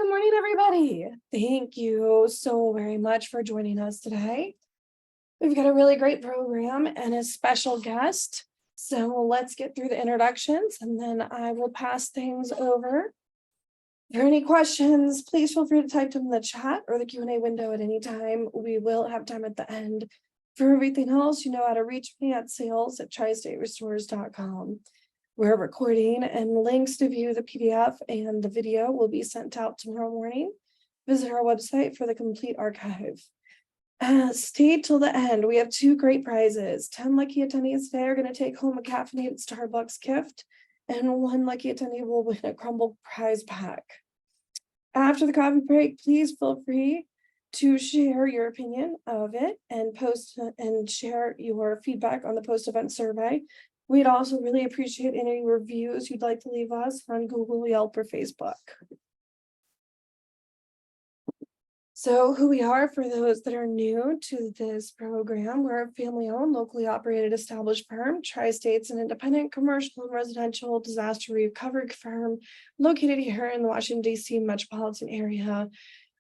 morning, everybody. Thank you so very much for joining us today. We've got a really great program and a special guest. So let's get through the introductions and then I will pass things over. If there are any questions, please feel free to type them in the chat or the Q&A window at any time. We will have time at the end. For everything else, you know how to reach me at sales@tristaterestores.com. We're recording and links to view the PDF and the video will be sent out tomorrow morning. Visit our website for the complete archive. Stay till the end. We have 2 great prizes. 10 lucky attendees today are going to take home a caffeinated Starbucks gift, and 1 lucky attendee will win a Crumble prize pack. After the coffee break, please feel free to share your opinion of it and post and share your feedback on the post-event survey. We'd also really appreciate any reviews you'd like to leave us on Google, Yelp, or Facebook. So who we are, for those that are new to this program, we're a family-owned, locally operated, established firm. Tri-State's an independent commercial and residential disaster recovery firm located here in the Washington, D.C. metropolitan area.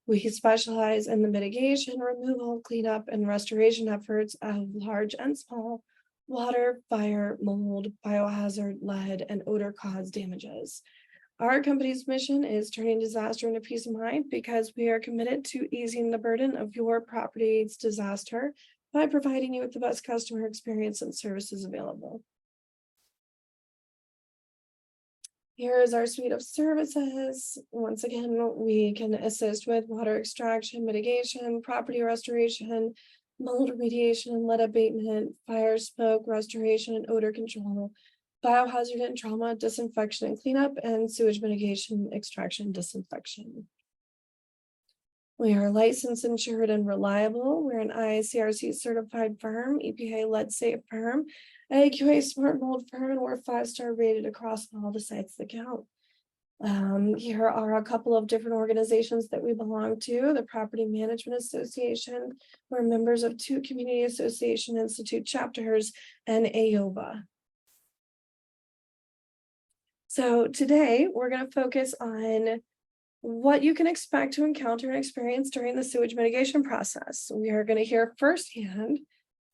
We specialize in the mitigation, removal, cleanup, and restoration efforts of large and small water, fire, mold, biohazard, lead, and odor-caused damages. Our company's mission is turning disaster into peace of mind because we are committed to easing the burden of your property's disaster by providing you with the best customer experience and services available. Here is our suite of services. Once again, we can assist with water extraction, mitigation, property restoration, mold remediation and lead abatement, fire, smoke, restoration, and odor control, biohazard and trauma, disinfection and cleanup, and sewage mitigation, extraction, disinfection. We are licensed, insured, and reliable. We're an ICRC certified firm, EPA lead safe firm, AQA smart mold firm, and we're 5-star rated across all the sites that count. Here are a couple of different organizations that we belong to. The Property Management Association. We're members of 2 Community Association Institute chapters and AOVA. So today we're going to focus on what you can expect to encounter and experience during the sewage mitigation process. We are going to hear firsthand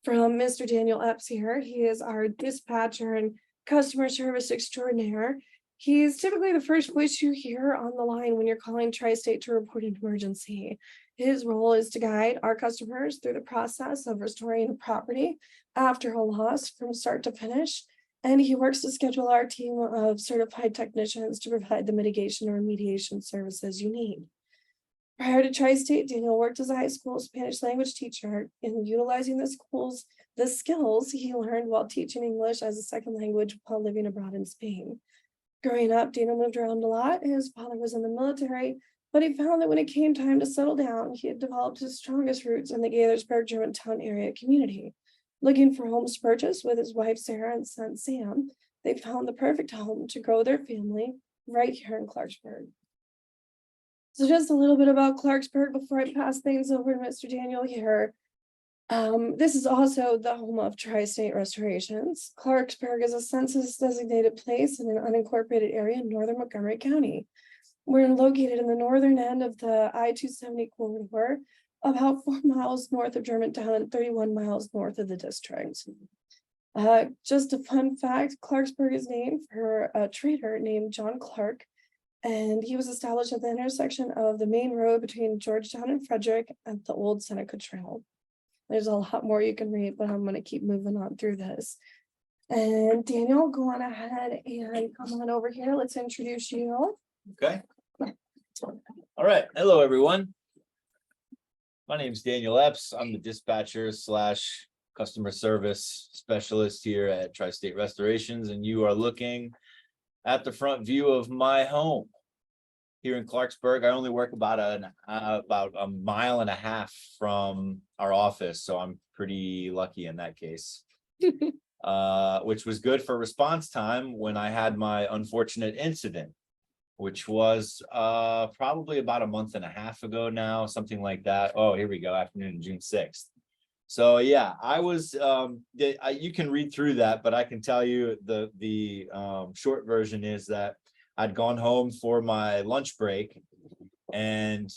from Mr. Daniel Epps here. He is our dispatcher and customer service extraordinaire. He's typically the first voice you hear on the line when you're calling Tri-State to report an emergency. His role is to guide our customers through the process of restoring a property after a loss from start to finish. And he works to schedule our team of certified technicians to provide the mitigation or remediation services you need. Prior to Tri-State, Daniel worked as a high school Spanish language teacher in utilizing the skills he learned while teaching English as a second language while living abroad in Spain. Growing up, Daniel moved around a lot. His father was in the military, but he found that when it came time to settle down, he had developed his strongest roots in the Gaithersburg, Germantown area community. Looking for homes to purchase with his wife, Sarah, and son, Sam, they found the perfect home to grow their family right here in Clarksburg. So just a little bit about Clarksburg before I pass things over to Mr. Daniel here. This is also the home of Tri-State Restorations. Clarksburg is a census-designated place in an unincorporated area in northern Montgomery County. We're located in the northern end of the I-270 corridor, about 4 miles north of Germantown and 31 miles north of the district. Just a fun fact, Clarksburg is named for a trader named John Clark, and he was established at the intersection of the main road between Georgetown and Frederick at the old Seneca Trail. There's a lot more you can read, but I'm going to keep moving on through this. And Daniel, go on ahead and come on over here. Let's introduce you. Okay. All right. Hello, everyone. My name is Daniel Epps. I'm the dispatcher / customer service specialist here at Tri-State Restorations, and you are looking at the front view of my home here in Clarksburg. I only work about a mile and a half from our office, so I'm pretty lucky in that case. Which was good for response time when I had my unfortunate incident, which was probably about a month and a half ago now, something like that. Oh, here we go, afternoon, June 6th. So yeah, I was, you can read through that, but I can tell you the short version is that I'd gone home for my lunch break and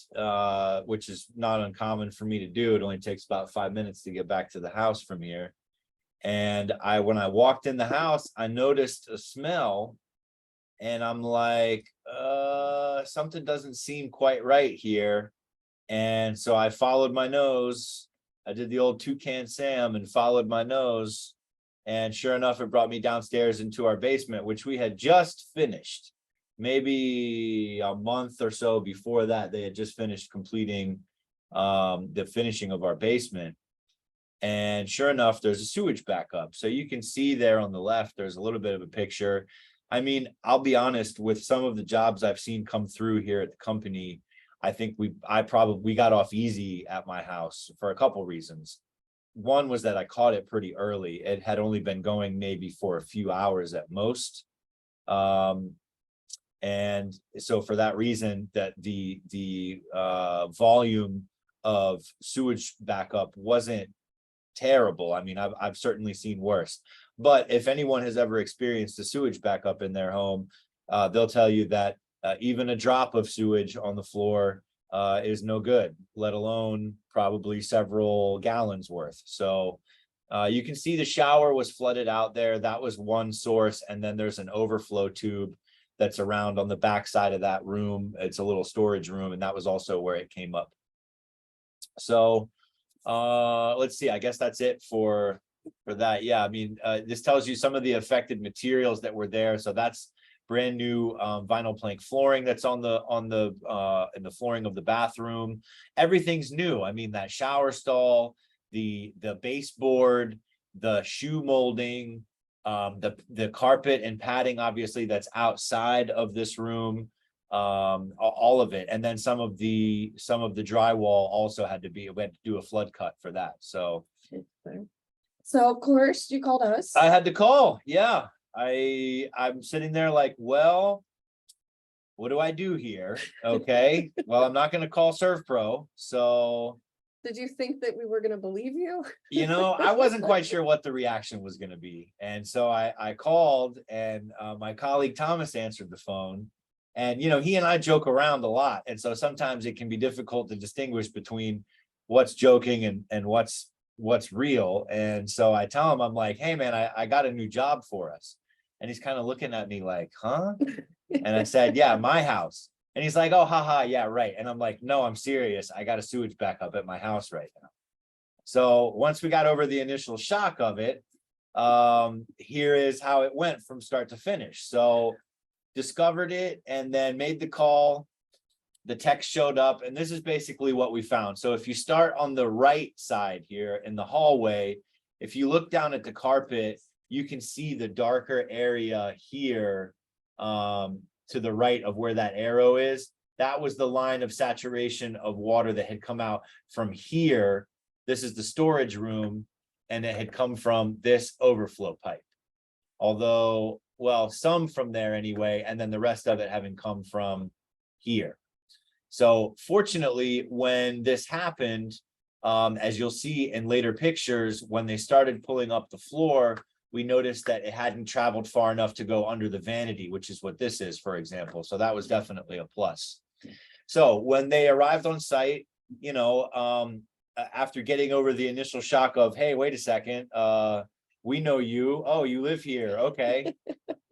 which is not uncommon for me to do. It only takes about 5 minutes to get back to the house from here. And when I walked in the house, I noticed a smell, and I'm like, something doesn't seem quite right here. And so I followed my nose. I did the old toucan Sam and followed my nose. And sure enough, it brought me downstairs into our basement, which we had just finished. Maybe a month or so before that, they had just finished completing the finishing of our basement. And sure enough, there's a sewage backup. So you can see there on the left, there's a little bit of a picture. I mean, I'll be honest, with some of the jobs I've seen come through here at the company, I think we got off easy at my house for a couple reasons. One was that I caught it pretty early. It had only been going maybe for a few hours at most. And so for that reason, that the volume of sewage backup wasn't terrible. I mean, I've certainly seen worse. But if anyone has ever experienced a sewage backup in their home, they'll tell you that even a drop of sewage on the floor is no good, let alone probably several gallons worth. So you can see the shower was flooded out there. That was one source. And then there's an overflow tube that's around on the back side of that room. It's a little storage room, and that was also where it came up. So let's see, I guess that's it for that. Yeah, I mean, this tells you some of the affected materials that were there. So that's brand new vinyl plank flooring that's in the flooring of the bathroom. Everything's new. I mean, that shower stall, the baseboard, the shoe molding, the carpet and padding, obviously, that's outside of this room, all of it. And then some of the drywall also we had to do a flood cut for that. So of course you called us. I had to call. Yeah. I'm sitting there like, well, what do I do here? Okay. Well, I'm not going to call ServPro. So did you think that we were going to believe you? I wasn't quite sure what the reaction was going to be. And so I called, and my colleague Thomas answered the phone. And, he and I joke around a lot. And so sometimes it can be difficult to distinguish between what's joking and what's real. And so I tell him, I'm like, hey, man, I got a new job for us. And he's kind of looking at me like, huh? And I said, yeah, my house. And he's like, oh, haha, yeah, right. And I'm like, no, I'm serious. I got a sewage backup at my house right now. So once we got over the initial shock of it, here is how it went from start to finish. So discovered it and then made the call. The text showed up, and this is basically what we found. So if you start on the right side here in the hallway, if you look down at the carpet, you can see the darker area here to the right of where that arrow is. That was the line of saturation of water that had come out from here. This is the storage room, and it had come from this overflow pipe. Although, well, some from there anyway, and then the rest of it having come from here. So fortunately, when this happened, as you'll see in later pictures, when they started pulling up the floor, we noticed that it hadn't traveled far enough to go under the vanity, which is what this is, for example. So that was definitely a plus. So when they arrived on site, after getting over the initial shock of, hey, wait a second, we know you. Oh, you live here. Okay.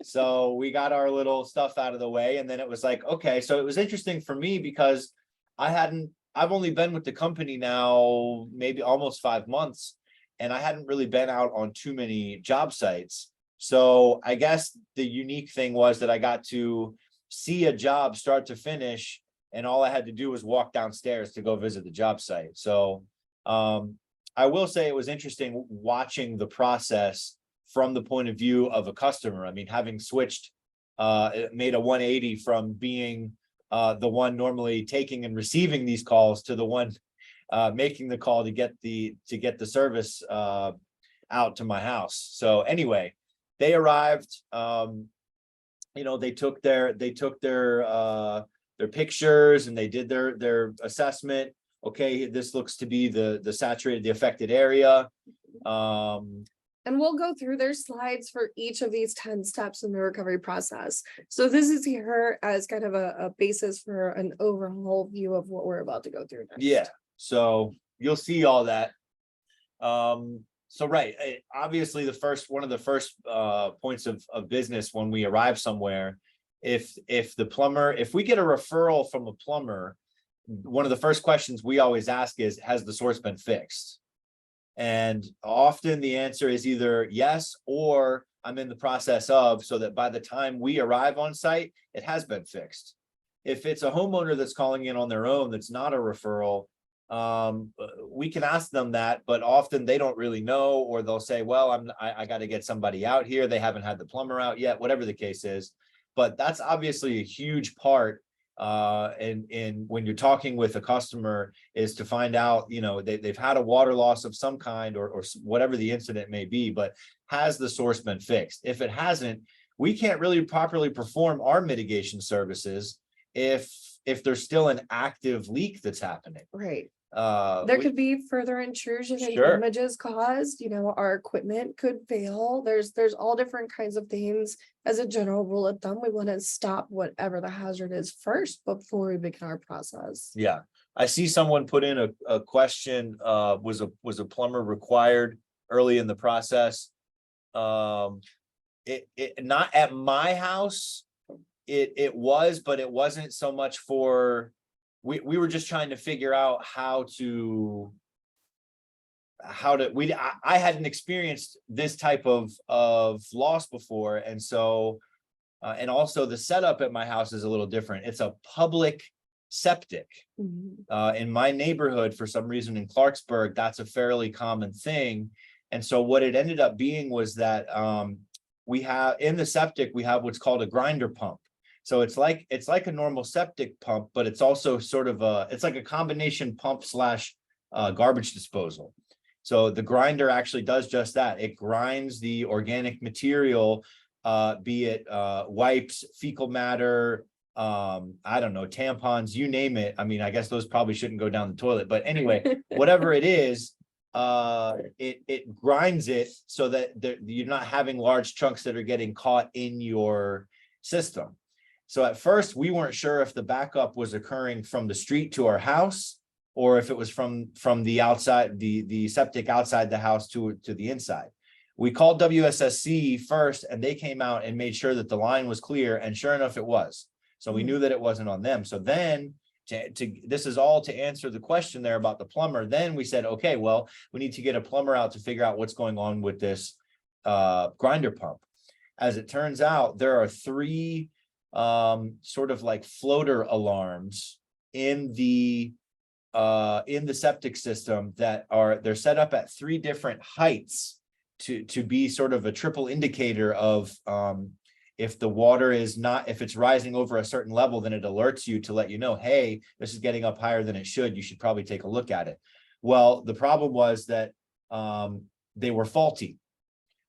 So we got our little stuff out of the way. And then it was like, okay. So it was interesting for me because I've only been with the company now maybe almost 5 months, and I hadn't really been out on too many job sites. So I guess the unique thing was that I got to see a job start to finish, and all I had to do was walk downstairs to go visit the job site. So I will say it was interesting watching the process from the point of view of a customer. I mean, having switched, it made a 180 from being the one normally taking and receiving these calls to the one making the call to get the service out to my house. So anyway, they arrived. They took their pictures, and they did their assessment. Okay, this looks to be the affected area. And we'll go through their slides for each of these 10 steps in the recovery process. So this is here as kind of a basis for an overall view of what we're about to go through next. Yeah, so you'll see all that. So right, obviously one of the first points of business when we arrive somewhere, if we get a referral from a plumber, one of the first questions we always ask is, has the source been fixed? And often the answer is either yes, or I'm in the process of, so that by the time we arrive on site, it has been fixed. If it's a homeowner that's calling in on their own, that's not a referral, we can ask them that, but often they don't really know, or they'll say, well, I got to get somebody out here. They haven't had the plumber out yet, whatever the case is. But that's obviously a huge part. And when you're talking with a customer, is to find out, they've had a water loss of some kind, or whatever the incident may be, but has the source been fixed? If it hasn't, we can't really properly perform our mitigation services if there's still an active leak that's happening. Right. There could be further intrusion and damages caused, our equipment could fail. There's all different kinds of things. As a general rule of thumb, we want to stop whatever the hazard is first before we begin our process. Yeah, I see someone put in a question, was a plumber required early in the process? It not at my house, it was, but it wasn't so much for, we were just trying to figure out I hadn't experienced this type of loss before. And so, and also the setup at my house is a little different. It's a public septic. In my neighborhood, for some reason in Clarksburg, that's a fairly common thing. And so what it ended up being was that we have in the septic, we have what's called a grinder pump. So it's like a normal septic pump, but it's also sort of it's like a combination pump / garbage disposal. So the grinder actually does just that. It grinds the organic material, be it wipes, fecal matter, I don't know, tampons, you name it. I mean, I guess those probably shouldn't go down the toilet, but anyway, whatever it is, it grinds it so that you're not having large chunks that are getting caught in your system. So at first we weren't sure if the backup was occurring from the street to our house, or if it was from the outside, the septic outside the house to the inside. We called WSSC first, and they came out and made sure that the line was clear, and sure enough, it was. So we knew that it wasn't on them. So then this is all to answer the question there about the plumber. Then we said, okay, well, we need to get a plumber out to figure out what's going on with this grinder pump. As it turns out, there are 3 sort of like floater alarms in the septic system they're set up at 3 different heights to be sort of a triple indicator of if the water is not, if it's rising over a certain level, then it alerts you to let you know, hey, this is getting up higher than it should. You should probably take a look at it. Well, the problem was that they were faulty.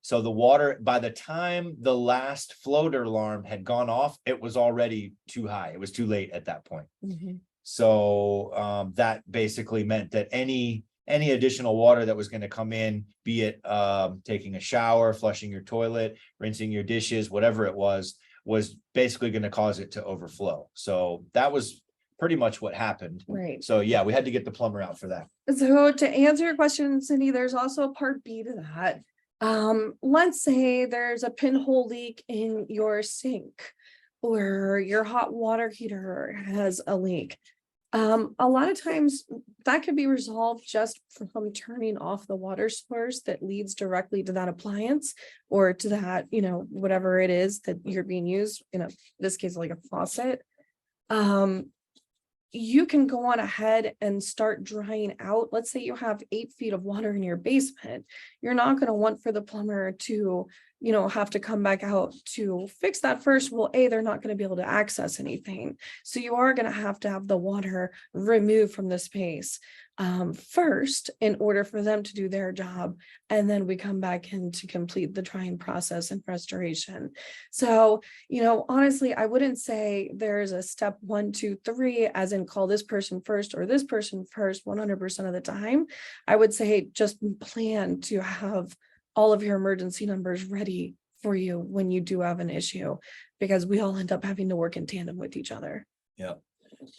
So the water, by the time the last floater alarm had gone off, it was already too high. It was too late at that point. So that basically meant that any additional water that was going to come in, be it taking a shower, flushing your toilet, rinsing your dishes, whatever it was basically going to cause it to overflow. So that was pretty much what happened. Right. So yeah, we had to get the plumber out for that. So to answer your question, Cindy, there's also a part B to that. Let's say there's a pinhole leak in your sink, or your hot water heater has a leak. A lot of times that could be resolved just from turning off the water source that leads directly to that appliance, or to that, whatever it is that you're being used, this case, like a faucet. You can go on ahead and start drying out. Let's say you have 8 feet of water in your basement. You're not going to want for the plumber to, have to come back out to fix that first. Well, they're not going to be able to access anything. So you are going to have the water removed from the space first in order for them to do their job. And then we come back in to complete the drying process and restoration. So, honestly, I wouldn't say there's a step 1, 2, 3, as in call this person first or this person first 100% of the time. I would say just plan to have all of your emergency numbers ready for you when you do have an issue, because we all end up having to work in tandem with each other. Yeah.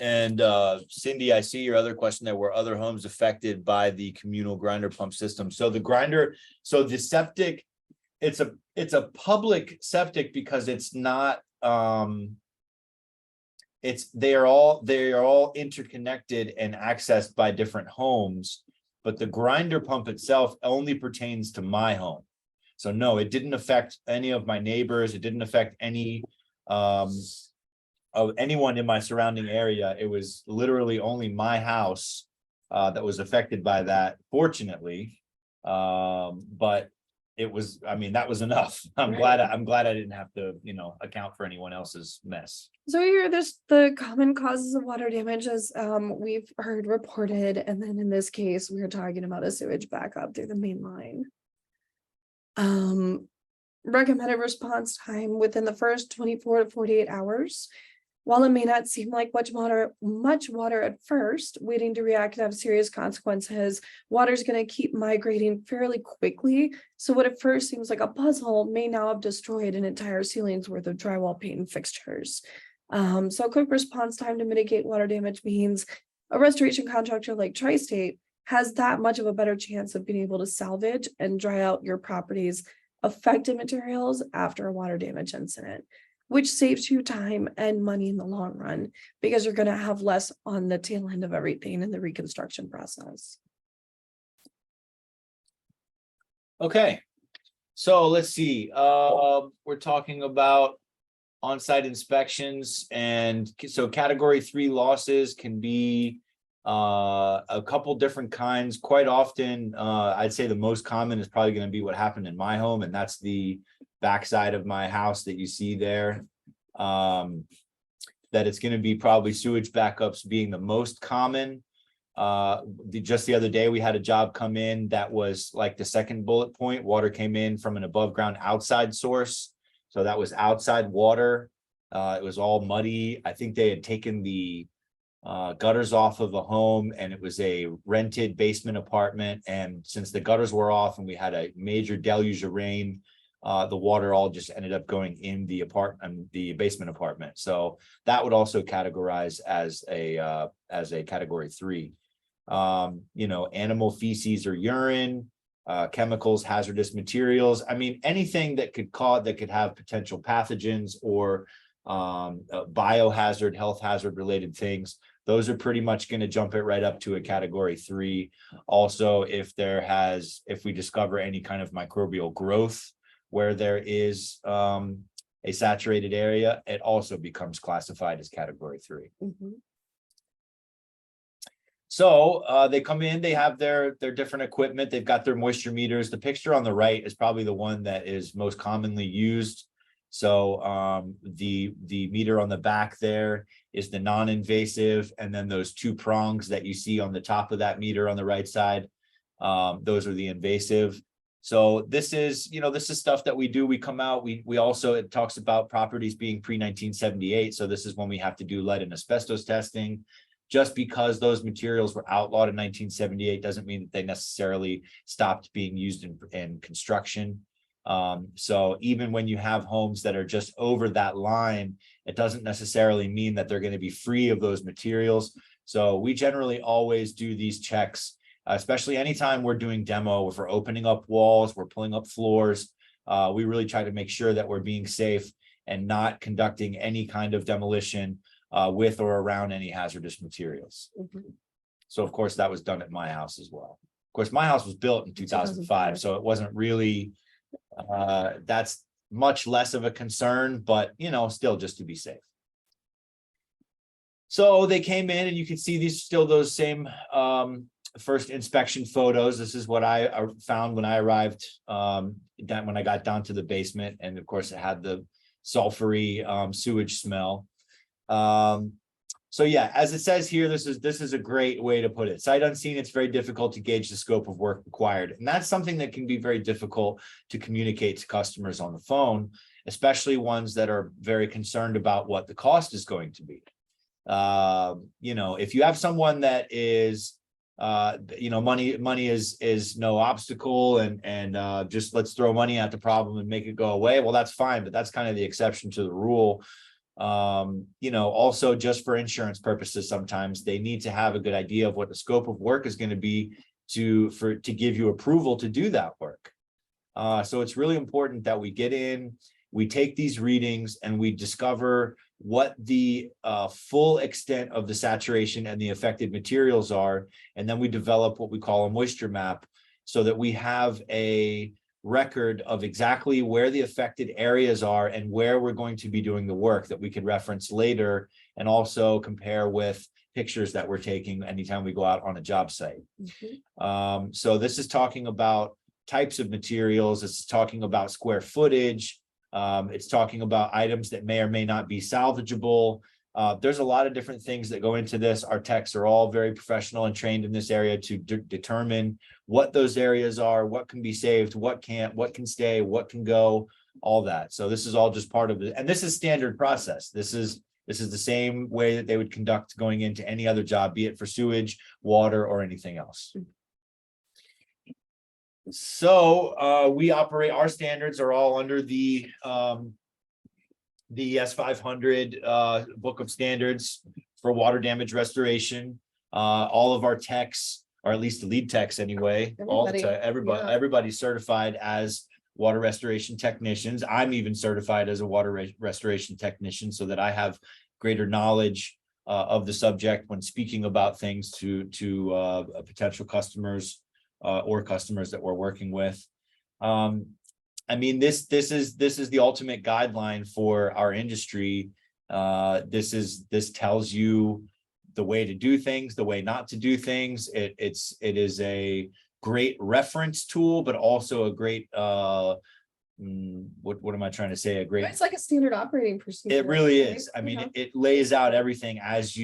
And Cindy, I see your other question. There were other homes affected by the communal grinder pump system. So the septic, it's a public septic because it's not they are all interconnected and accessed by different homes, but the grinder pump itself only pertains to my home. So no, it didn't affect any of my neighbors. It didn't affect any of anyone in my surrounding area. It was literally only my house that was affected by that, fortunately. But it was, I mean, that was enough. I'm glad I didn't have to, account for anyone else's mess. So here, the common causes of water damage, as we've heard reported, and then in this case, we were talking about a sewage backup through the main line. Recommended response time within the first 24 to 48 hours. While it may not seem like much water at first, waiting to react can have serious consequences. Water is going to keep migrating fairly quickly. So what at first seems like a puzzle may now have destroyed an entire ceiling's worth of drywall, paint, and fixtures. So a quick response time to mitigate water damage means a restoration contractor like Tri-State has that much of a better chance of being able to salvage and dry out your property's affected materials after a water damage incident, which saves you time and money in the long run, because you're going to have less on the tail end of everything in the reconstruction process. Okay, so let's see. We're talking about on-site inspections, and so category 3 losses can be a couple different kinds. Quite often, I'd say the most common is probably going to be what happened in my home, and that's the backside of my house that you see there. That it's going to be probably sewage backups being the most common. Just the other day, we had a job come in that was like the second bullet point. Water came in from an above ground outside source. So that was outside water. It was all muddy. I think they had taken the gutters off of a home, and it was a rented basement apartment. And since the gutters were off and we had a major deluge of rain, the water all just ended up going in the basement apartment. So that would also categorize as a category 3. Animal feces or urine, chemicals, hazardous materials. I mean, anything that could have potential pathogens or biohazard, health hazard related things. Those are pretty much going to jump it right up to a category 3. Also, if we discover any kind of microbial growth where there is a saturated area, it also becomes classified as category 3. Mm-hmm. So they come in, they have their different equipment, they've got their moisture meters. The picture on the right is probably the one that is most commonly used. So the meter on the back there is the non-invasive, and then those 2 prongs that you see on the top of that meter on the right side, those are the invasive. So this is stuff that we do. We come out, we also, it talks about properties being pre-1978. So this is when we have to do lead and asbestos testing. Just because those materials were outlawed in 1978 doesn't mean that they necessarily stopped being used in construction. So even when you have homes that are just over that line, it doesn't necessarily mean that they're going to be free of those materials. So we generally always do these checks, especially anytime we're doing demo, if we're opening up walls, we're pulling up floors. We really try to make sure that we're being safe and not conducting any kind of demolition with or around any hazardous materials. Mm-hmm. So of course that was done at my house as well. Of course, my house was built in 2005, so it wasn't really, that's much less of a concern, but still just to be safe. So they came in, and you can see these still those same first inspection photos. This is what I found when I arrived, when I got down to the basement, and of course it had the sulfury sewage smell. So yeah, as it says here, this is a great way to put it. Sight unseen, it's very difficult to gauge the scope of work required. And that's something that can be very difficult to communicate to customers on the phone, especially ones that are very concerned about what the cost is going to be. If you have someone that is money is no obstacle, and just let's throw money at the problem and make it go away. Well, that's fine, but that's kind of the exception to the rule. Also just for insurance purposes, sometimes they need to have a good idea of what the scope of work is going to be to give you approval to do that work. So it's really important that we get in, we take these readings, and we discover what the full extent of the saturation and the affected materials are. And then we develop what we call a moisture map, so that we have a record of exactly where the affected areas are and where we're going to be doing the work that we can reference later, and also compare with pictures that we're taking anytime we go out on a job site. So this is talking about types of materials. It's talking about square footage. It's talking about items that may or may not be salvageable. There's a lot of different things that go into this. Our techs are all very professional and trained in this area to determine what those areas are, what can be saved, what can't, what can stay, what can go, all that. So this is all just part of it. And this is standard process. This is the same way that they would conduct going into any other job, be it for sewage, water, or anything else. So we operate, our standards are all under the S500 book of standards for water damage restoration. All of our techs, or at least the lead techs anyway, everybody's certified as water restoration technicians. I'm even certified as a water restoration technician, so that I have greater knowledge of the subject when speaking about things to potential customers or customers that we're working with. This is the ultimate guideline for our industry. This tells you the way to do things, the way not to do things. It is a great reference tool, but also a great what am I trying to say? It's like a standard operating procedure. It really is. It lays out everything as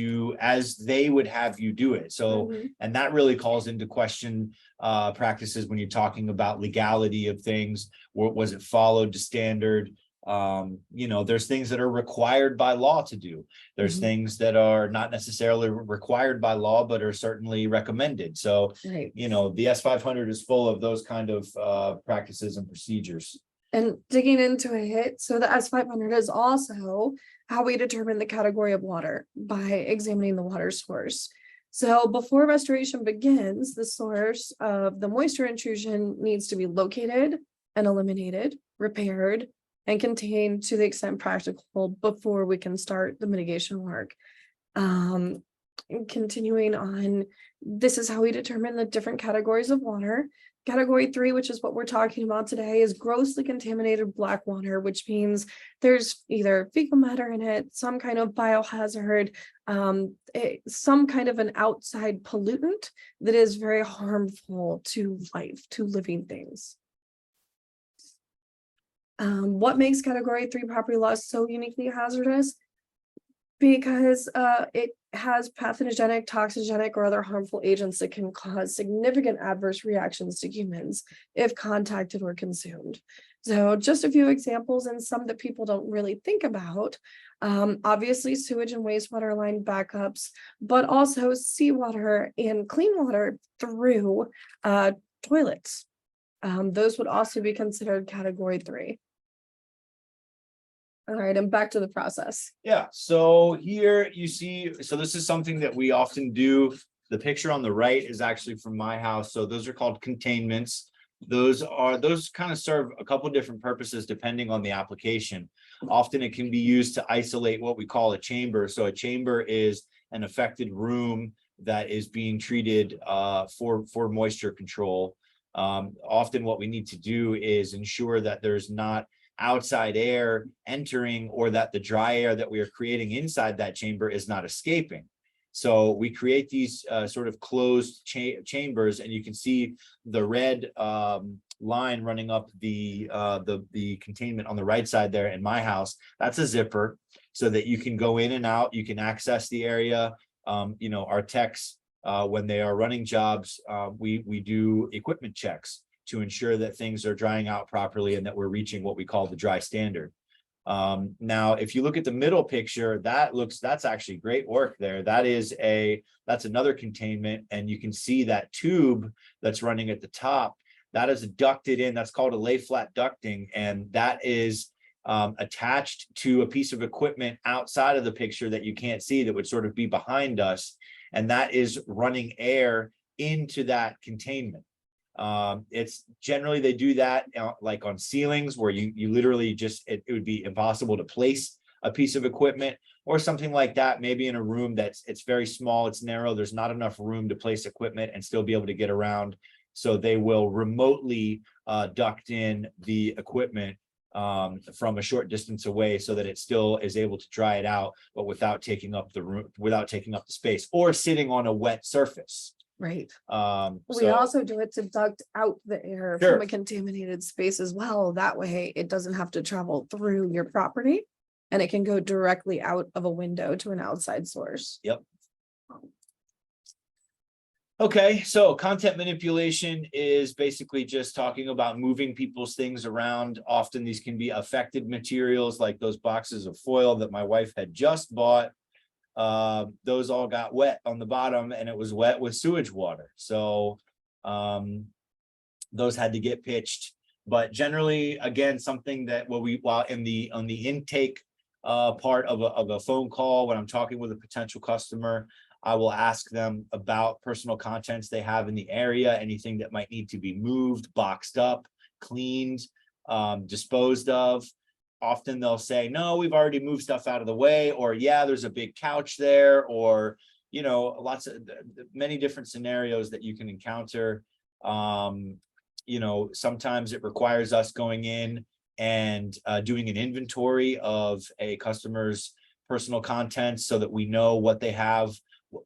they would have you do it. So, and that really calls into question practices when you're talking about legality of things. Was it followed to standard? There's things that are required by law to do. There's things that are not necessarily required by law, but are certainly recommended. So, the S500 is full of those kind of practices and procedures. And digging into it, so the S500 is also how we determine the category of water by examining the water source. So before restoration begins, the source of the moisture intrusion needs to be located and eliminated, repaired, and contained to the extent practical before we can start the mitigation work. Continuing on, this is how we determine the different categories of water. Category 3, which is what we're talking about today, is grossly contaminated black water, which means there's either fecal matter in it, some kind of biohazard, some kind of an outside pollutant that is very harmful to life, to living things. What makes category 3 property loss so uniquely hazardous? Because it has pathogenic, toxigenic, or other harmful agents that can cause significant adverse reactions to humans if contacted or consumed. So just a few examples, and some that people don't really think about. Obviously, sewage and wastewater line backups, but also seawater and clean water through toilets. Those would also be considered category 3. All right, and back to the process. Yeah, so here you see, so this is something that we often do. The picture on the right is actually from my house. So those are called containments. Those kind of serve a couple different purposes depending on the application. Often it can be used to isolate what we call a chamber. So a chamber is an affected room that is being treated for moisture control. Often what we need to do is ensure that there's not outside air entering, or that the dry air that we are creating inside that chamber is not escaping. So we create these sort of closed chambers, and you can see the red line running up the containment on the right side there in my house. That's a zipper, so that you can go in and out, you can access the area. Our techs, when they are running jobs, we do equipment checks to ensure that things are drying out properly and that we're reaching what we call the dry standard. Now, if you look at the middle picture, that's actually great work there. That's another containment, and you can see that tube that's running at the top. That is ducted in. That's called a lay flat ducting, and that is attached to a piece of equipment outside of the picture that you can't see, that would sort of be behind us, and that is running air into that containment. It's generally, they do that like on ceilings, where you literally just, it would be impossible to place a piece of equipment or something like that. Maybe in a room it's very small, it's narrow, there's not enough room to place equipment and still be able to get around. So they will remotely duct in the equipment from a short distance away, so that it still is able to dry it out, but without taking up the room, without taking up the space, or sitting on a wet surface. Right. We So, also do it to duct out the air Sure. from a contaminated space as well. That way it doesn't have to travel through your property, and it can go directly out of a window to an outside source. Yep. Okay, so content manipulation is basically just talking about moving people's things around. Often these can be affected materials, like those boxes of foil that my wife had just bought. Those all got wet on the bottom, and it was wet with sewage water. So those had to get pitched. But generally, again, something that while on the intake part of a phone call, when I'm talking with a potential customer, I will ask them about personal contents they have in the area, anything that might need to be moved, boxed up, cleaned, disposed of. Often they'll say, no, we've already moved stuff out of the way, or yeah, there's a big couch there, or, you know, many different scenarios that you can encounter. You know, sometimes it requires us going in and doing an inventory of a customer's personal contents, so that we know what they have,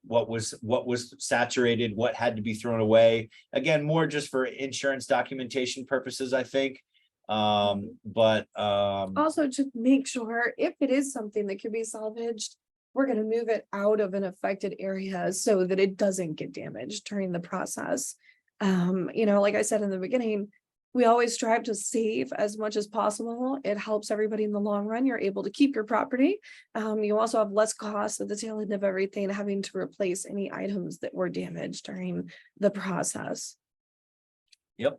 what was saturated, what had to be thrown away. Again, more just for insurance documentation purposes, I think. But Also, to make sure if it is something that could be salvaged, we're going to move it out of an affected area so that it doesn't get damaged during the process. You know, like I said in the beginning, we always strive to save as much as possible. It helps everybody in the long run. You're able to keep your property. You also have less costs at the tail end of everything, having to replace any items that were damaged during the process. Yep.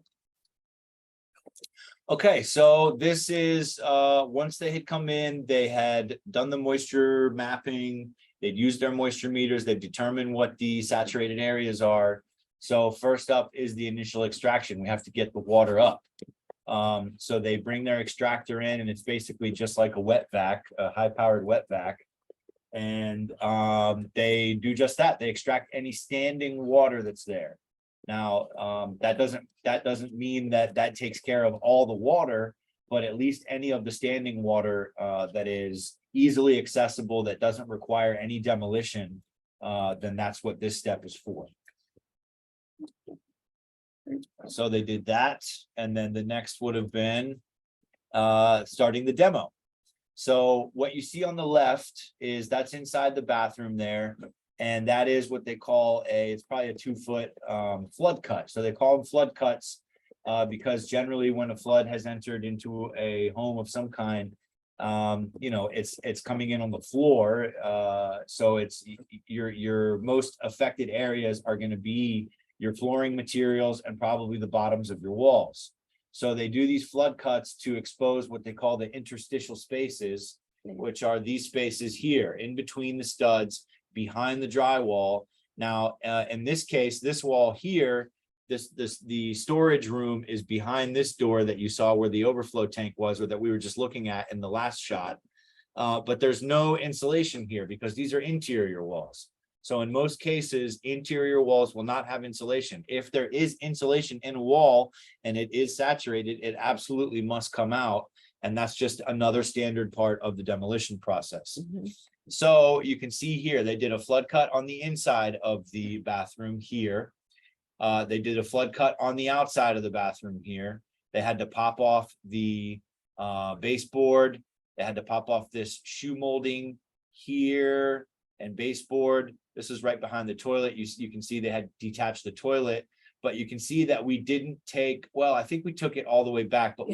Okay, so this is once they had come in, they had done the moisture mapping, they'd used their moisture meters, they've determined what the saturated areas are. So first up is the initial extraction. We have to get the water up. So they bring their extractor in, and it's basically just like a wet vac, a high-powered wet vac. And they do just that. They extract any standing water that's there. Now, that doesn't mean that takes care of all the water, but at least any of the standing water that is easily accessible, that doesn't require any demolition, then that's what this step is for. So they did that, and then the next would have been starting the demo. So what you see on the left is that's inside the bathroom there. And that is what they call it's probably a 2-foot flood cut. So they call them flood cuts because generally when a flood has entered into a home of some kind, you know, it's coming in on the floor. So it's your most affected areas are going to be your flooring materials and probably the bottoms of your walls. So they do these flood cuts to expose what they call the interstitial spaces, which are these spaces here in between the studs, behind the drywall. Now, in this case, this wall here, the storage room is behind this door that you saw where the overflow tank was, or that we were just looking at in the last shot. But there's no insulation here because these are interior walls. So in most cases, interior walls will not have insulation. If there is insulation in a wall and it is saturated, it absolutely must come out. And that's just another standard part of the demolition process. Mm-hmm. So you can see here, they did a flood cut on the inside of the bathroom here. They did a flood cut on the outside of the bathroom here. They had to pop off the baseboard. They had to pop off this shoe molding here and baseboard. This is right behind the toilet. You can see they had detached the toilet, but you can see that we didn't take, well, I think we took it all the way back, but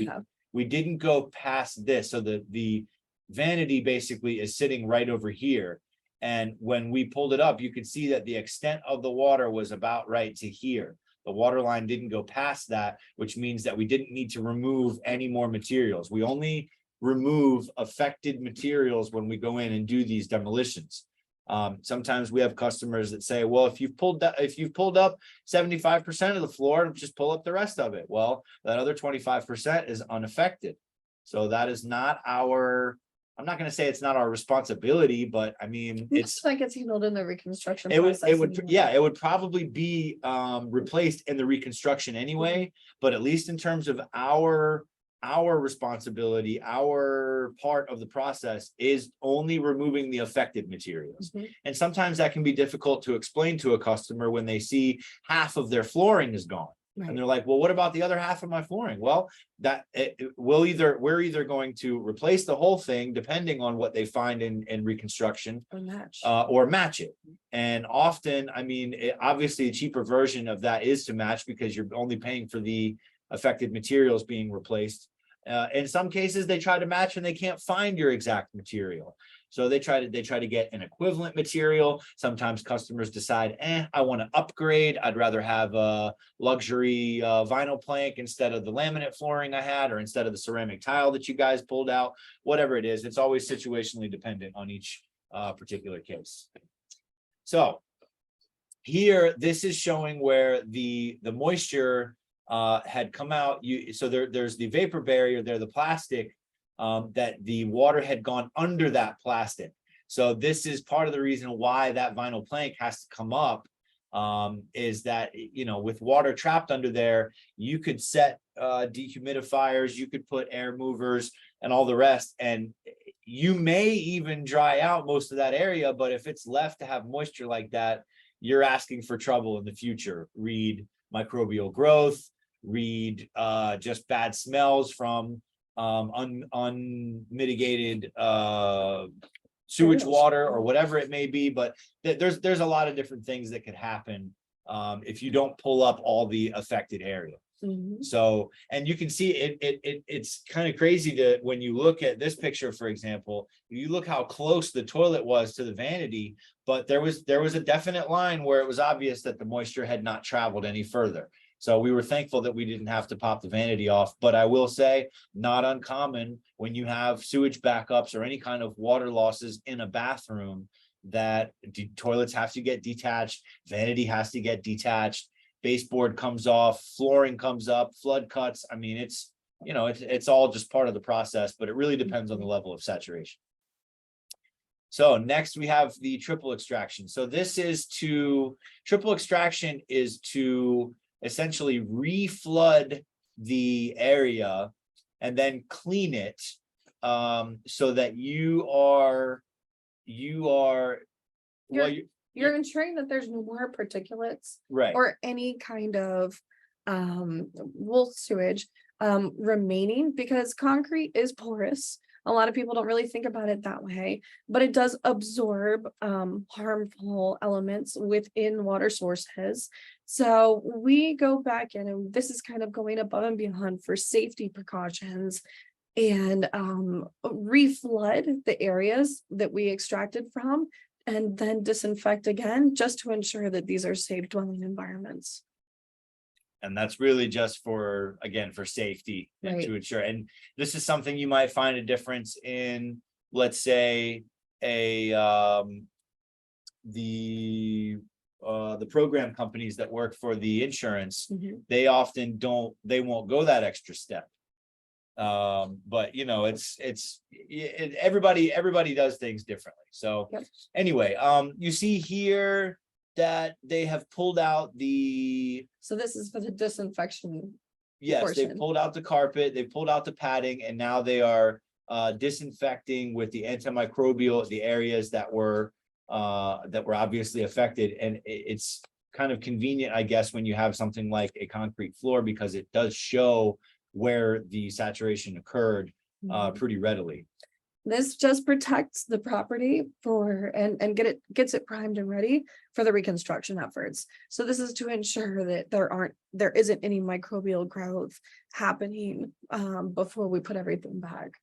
we didn't go past this. So the vanity basically is sitting right over here. And when we pulled it up, you could see that the extent of the water was about right to here. The water line didn't go past that, which means that we didn't need to remove any more materials. We only remove affected materials when we go in and do these demolitions. Sometimes we have customers that say, well, if you've pulled up 75% of the floor, just pull up the rest of it. Well, that other 25% is unaffected. So that is not our, I'm not going to say it's not our responsibility, but I mean, it's like it's handled in the reconstruction it process. would yeah, it would probably be replaced in the reconstruction anyway, but at least in terms of our responsibility, our part of the process is only removing the affected materials. And sometimes that can be difficult to explain to a customer when they see half of their flooring is gone. Right. And they're like, well, what about the other half of my flooring? Well, we're either going to replace the whole thing depending on what they find in reconstruction, or match it. And often, I mean, obviously a cheaper version of that is to match, because you're only paying for the affected materials being replaced. In some cases, they try to match and they can't find your exact material. So they try to get an equivalent material. Sometimes customers decide, I want to upgrade. I'd rather have a luxury vinyl plank instead of the laminate flooring I had, or instead of the ceramic tile that you guys pulled out. Whatever it is, it's always situationally dependent on each particular case. So here, this is showing where the moisture had come out. So there's the vapor barrier there, the plastic, that the water had gone under that plastic. So this is part of the reason why that vinyl plank has to come up, is that, with water trapped under there, you could set dehumidifiers, you could put air movers and all the rest, and you may even dry out most of that area. But if it's left to have moisture like that, you're asking for trouble in the future. Read microbial growth, read just bad smells from unmitigated sewage water, or whatever it may be. But there's a lot of different things that could happen if you don't pull up all the affected area. So, and you can see it's kind of crazy to, when you look at this picture, for example, you look how close the toilet was to the vanity, but there was a definite line where it was obvious that the moisture had not traveled any further. So we were thankful that we didn't have to pop the vanity off. But I will say, not uncommon when you have sewage backups or any kind of water losses in a bathroom, that toilets have to get detached, vanity has to get detached, baseboard comes off, flooring comes up, flood cuts. I mean, it's all just part of the process, but it really depends on the level of saturation. So next we have the triple extraction. So triple extraction is to essentially reflood the area and then clean it, so that you're ensuring that there's no more particulates, right, or any kind of sewage remaining, because concrete is porous. A lot of people don't really think about it that way, but it does absorb harmful elements within water sources. So we go back in, and this is kind of going above and beyond for safety precautions, and reflood the areas that we extracted from, and then disinfect again, just to ensure that these are safe dwelling environments. And that's really just for safety, and to ensure. And this is something you might find a difference in, let's say, the program companies that work for the insurance. They often won't go that extra step. But everybody does things differently. So anyway, you see here that they have pulled out so this is for the disinfection. Yes, portion. They've pulled out the carpet, they've pulled out the padding, and now they are disinfecting with the antimicrobial the areas that were obviously affected. And it's kind of convenient, I guess, when you have something like a concrete floor, because it does show where the saturation occurred pretty readily. This just protects the property and gets it primed and ready for the reconstruction efforts. So this is to ensure that there isn't any microbial growth happening before we put everything back.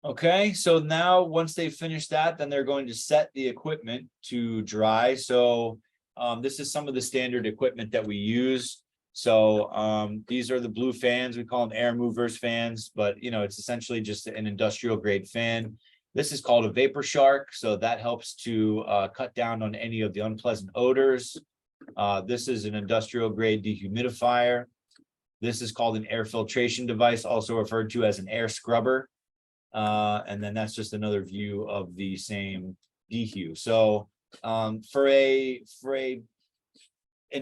Okay, so now once they finish that, then they're going to set the equipment to dry. So this is some of the standard equipment that we use. So these are the blue fans. We call them air movers fans, but it's essentially just an industrial grade fan. This is called a vapor shark. So that helps to cut down on any of the unpleasant odors. This is an industrial grade dehumidifier. This is called an air filtration device, also referred to as an air scrubber. And then that's just another view of the same dehu. So for an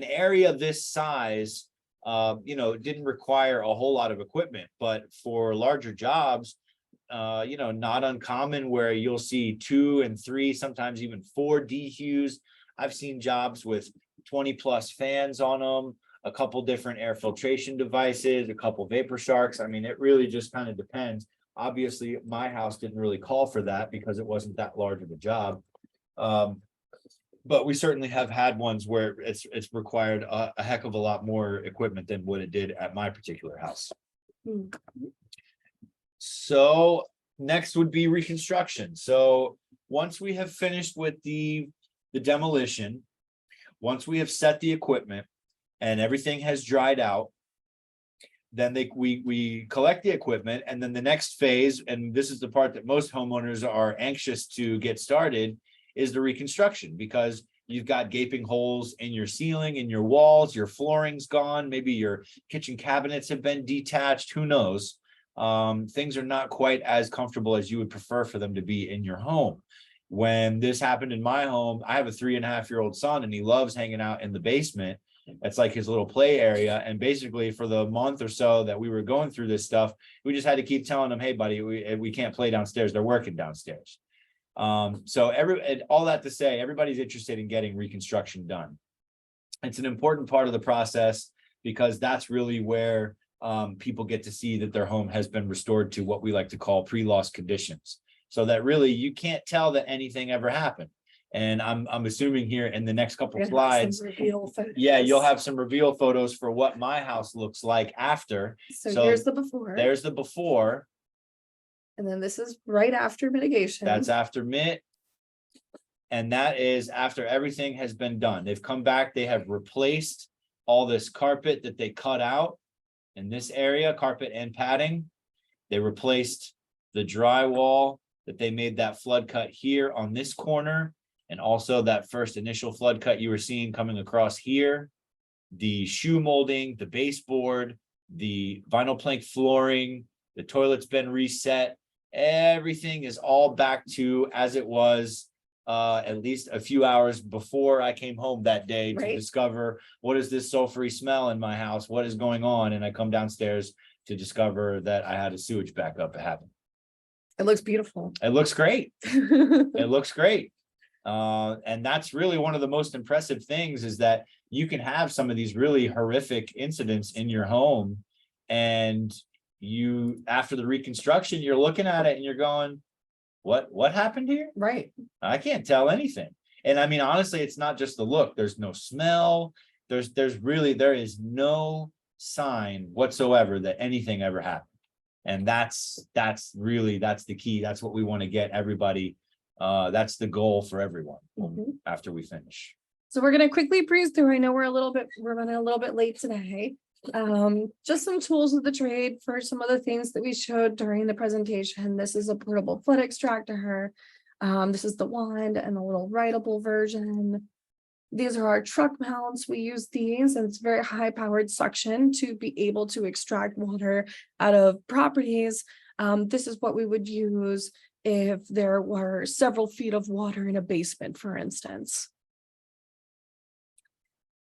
area this size, it didn't require a whole lot of equipment, but for larger jobs, not uncommon where you'll see 2 and 3, sometimes even 4 dehus. I've seen jobs with 20 plus fans on them, a couple different air filtration devices, a couple vapor sharks. I mean, it really just kind of depends. Obviously, my house didn't really call for that because it wasn't that large of a job. But we certainly have had ones where it's required a heck of a lot more equipment than what it did at my particular house. So next would be reconstruction. So once we have finished with the demolition, once we have set the equipment and everything has dried out, then we collect the equipment, and then the next phase, and this is the part that most homeowners are anxious to get started, is the reconstruction, because you've got gaping holes in your ceiling, in your walls, your flooring's gone, maybe your kitchen cabinets have been detached, who knows? Things are not quite as comfortable as you would prefer for them to be in your home. When this happened in my home, I have a 3.5-year-old son, and he loves hanging out in the basement. It's like his little play area. And basically for the month or so that we were going through this stuff, we just had to keep telling him, hey buddy, we can't play downstairs. They're working downstairs. So all that to say, everybody's interested in getting reconstruction done. It's an important part of the process because that's really where people get to see that their home has been restored to what we like to call pre-loss conditions. So that really you can't tell that anything ever happened. And I'm assuming here in the next couple of slides, yeah, you'll have some reveal photos for what my house looks like after. So here's the before. There's the before. And then this is right after mitigation. That's after MIT. And that is after everything has been done. They've come back, they have replaced all this carpet that they cut out in this area, carpet and padding. They replaced the drywall that they made that flood cut here on this corner. And also that first initial flood cut you were seeing coming across here, the shoe molding, the baseboard, the vinyl plank flooring, the toilet's been reset. Everything is all back to as it was at least a few hours before I came home that day to discover what is this sulfury smell in my house? What is going on? And I come downstairs to discover that I had a sewage backup happen. It looks beautiful. It looks great. It looks great. And that's really one of the most impressive things is that you can have some of these really horrific incidents in your home, and you, after the reconstruction, you're looking at it and you're going, what happened here? Right. I can't tell anything. And I mean, honestly, it's not just the look. There's no smell. There is no sign whatsoever that anything ever happened. And that's the key. That's what we want to get everybody. That's the goal for everyone after we finish. So we're going to quickly breeze through. I know we're running a little bit late today. Just some tools of the trade for some of the things that we showed during the presentation. This is a portable flood extractor. This is the wand and the little writable version. These are our truck mounts. We use these, and it's very high powered suction to be able to extract water out of properties. This is what we would use if there were several feet of water in a basement, for instance.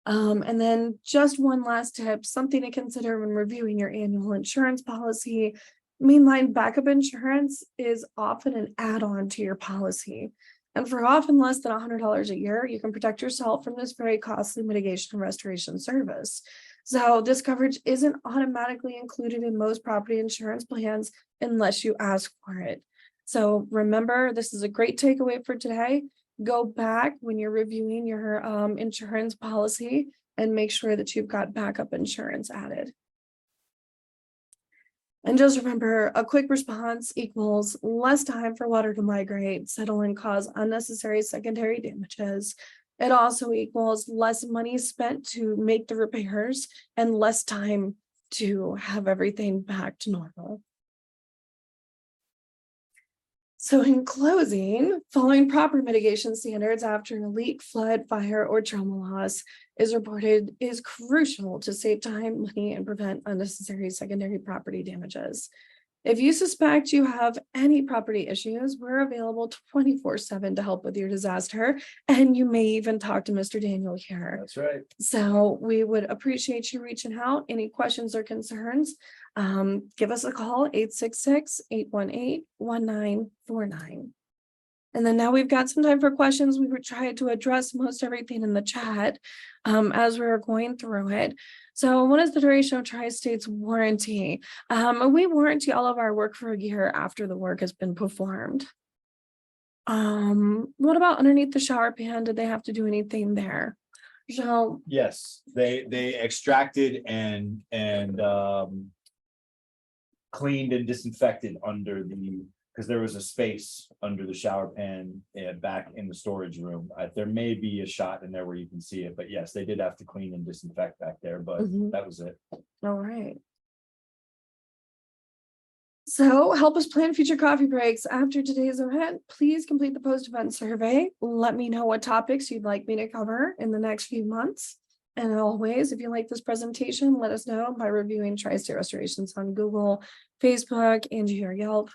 And then just one last tip, something to consider when reviewing your annual insurance policy. Mainline backup insurance is often an add-on to your policy. And for often less than $100 a year, you can protect yourself from this very costly mitigation and restoration service. So this coverage isn't automatically included in most property insurance plans unless you ask for it. So remember, this is a great takeaway for today. Go back when you're reviewing your insurance policy and make sure that you've got backup insurance added. And just remember, a quick response equals less time for water to migrate, settle, and cause unnecessary secondary damages. It also equals less money spent to make the repairs and less time to have everything back to normal. So in closing, following proper mitigation standards after a leak, flood, fire, or trauma loss is reported is crucial to save time, money, and prevent unnecessary secondary property damages. If you suspect you have any property issues, we're available 24/7 to help with your disaster, and you may even talk to Mr. Daniel here. That's right. So we would appreciate you reaching out. Any questions or concerns, give us a call, 866-818-1949. And then now we've got some time for questions. We were trying to address most everything in the chat as we were going through it. So what is the duration of Tri-State's warranty? We warranty all of our work for a year after the work has been performed. What about underneath the shower pan? Did they have to do anything there? So Yes, they extracted and cleaned and disinfected under because there was a space under the shower pan back in the storage room. There may be a shot in there where you can see it, but yes, they did have to clean and disinfect back there, but that was it. all right. So help us plan future coffee breaks. After today's event, please complete the post-event survey. Let me know what topics you'd like me to cover in the next few months. And always, if you like this presentation, let us know by reviewing Tri-State Restorations on Google, Facebook, and your Yelp.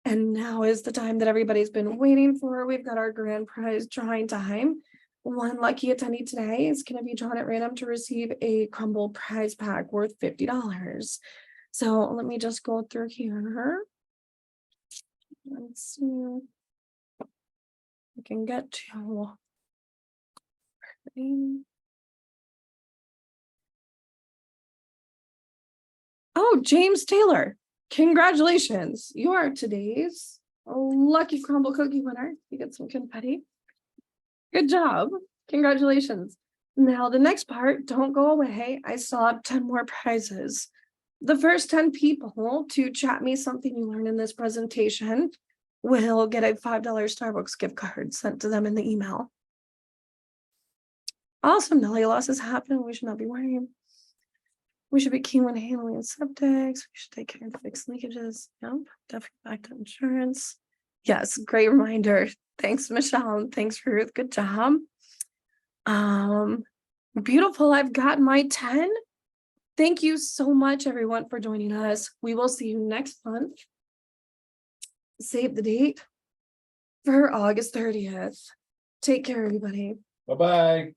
And now is the time that everybody's been waiting for. We've got our grand prize drawing time. One lucky attendee today is going to be drawn at random to receive a Crumble prize pack worth $50. So let me just go through here. Let's see. We can get to. Oh, James Taylor. Congratulations. You are today's lucky Crumble cookie winner. You get some confetti. Good job. Congratulations. Now the next part, don't go away. I still have 10 more prizes. The first 10 people to chat me something you learned in this presentation will get a $5 Starbucks gift card sent to them in the email. Also, Nelly losses happen. We should not be worrying. We should be keen when handling septics. We should take care of fixed leakages. Yep, definitely back to insurance. Yes, great reminder. Thanks, Michelle. Thanks, Ruth. Good job. Beautiful. I've got my 10. Thank you so much, everyone, for joining us. We will see you next month. Save the date for August 30th. Take care, everybody. Bye-bye.